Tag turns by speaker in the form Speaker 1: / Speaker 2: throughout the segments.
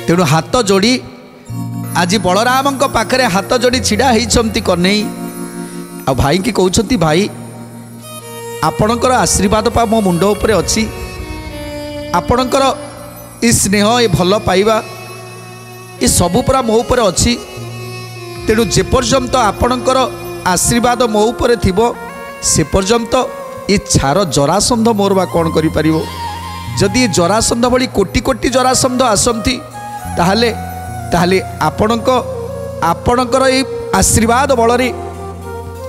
Speaker 1: तेणु हाथ जोड़ी आज बलराम पाखरे हाथ जोड़ी छिड़ा होती कन्हई आ भाई की कहते भाई आपणकर आशीर्वाद पा मो मुंड उपरे अच्छी आपणकर ई स्नेह ये भल पाइबा ये सबू पूरा मो उपर अच्छी तेणु जेपर्यंत आपणकर आशीर्वाद मो उपर थिबो से पर्यंत ये छार जरासंध मोर बा कौन करि परिबो। जदि जरासंध भली कोटी कोटी जरासंध आसंती ताहले ताहले आपणकर ये आशीर्वाद बलरे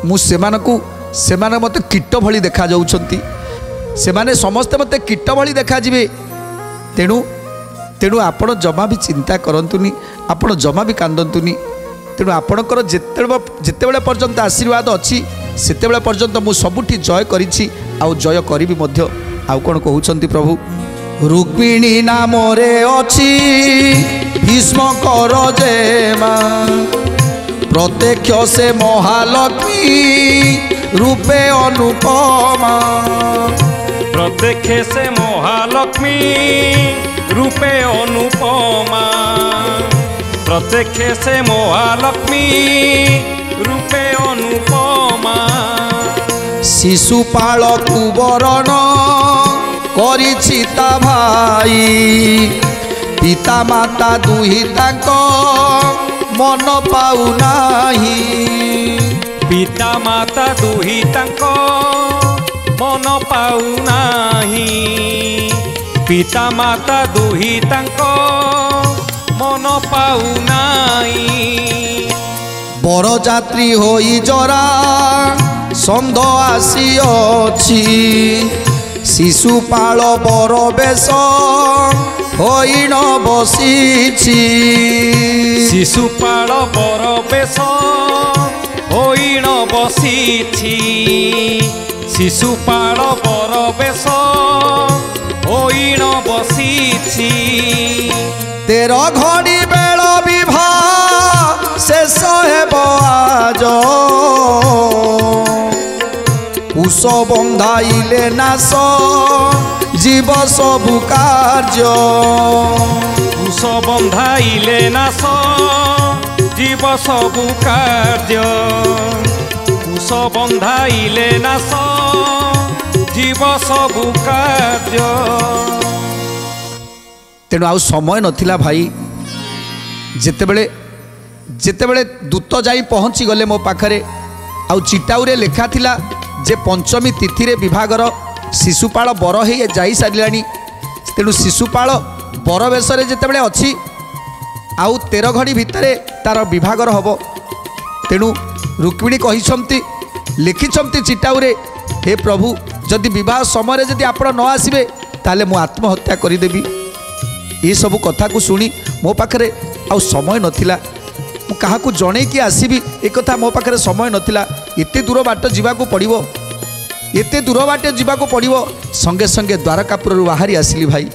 Speaker 1: मु सेमाने मते कीट भली देखा जाउछंती सेमाने समस्ते मते कीट भली देखा जिवे। तेणु तेणु आपण जमा भी चिंता करंतुनी आपण जमा भी कांदंतुनी। तेणु आपणकर जेतेबेले पर्यंत आशीर्वाद अच्छी सेतेबेले पर्यंत मु सबुठी जय करिछि आउ जय करिबि मध्य। आउ कोन कहउछंती प्रभु रुक्मिणी नाम रे अछि भीष्म कर जेमा प्रत्यक्ष से महालक्ष्मी रूपे अनुपमा
Speaker 2: प्रत्यक्ष से महालक्ष्मी रूपे अनुपमा प्रत्यक्ष से महालक्ष्मी रूपे अनुपमा
Speaker 1: शिशुपाल कुबरण करिछि ता भाई पिता माता दुही तांको मन पाउ नाही
Speaker 2: पिता माता दुही तांको मन पाउ नाही पिता माता दुही तांको मन पाउ नाही।
Speaker 1: बरजात्री होई जरा संध आसी शिशुपाल बर बेश होई न बसीछि
Speaker 2: शिशुपाल बर बेश होई न बसीछि शिशुपाल बर बेश होई न बसीछि।
Speaker 1: 13 घड़ी बेल विवाह शेष हेब आज कुश बंधाइले नाश जीव सबु कार्य
Speaker 2: कुश बंधाइले नाश जीव सबु कार्य कुश बंधाइले नाश जीव सबु कार्य।
Speaker 1: तेणु आउ समय नथिला भाई जेतेबेले जेतेबेले दूत जाई पहुँची गले मो पाखरे आउ चिटाउरे लेखा थिला जे पंचमी तिथि रे विभागर शिशुपाल बर हे जाई सारिलानी। तेणु शिशुपाल बर बेशरे जेतेबेले अछि आउ 13 घड़ी भितरे तार विभागर हबो। तेणु रुक्मिणी कहिसंती लिखिसंती चिटाउरे हे प्रभु जदि विवाह समय जदि आपण न आसीबे ताले मु आत्महत्या करिदेबी। ये सबू कथा को शुणी मो पाखरे आउ समय नथिला मु काहाकू जणे कि आसीबी ए कथा मो पाखरे समय नथिला। एते दूर बाट जीवाकू पड़िबो एते दूर बाट जीवाकू पड़िबो संगे संगे द्वारकापुर बाहरी आसिली भाई।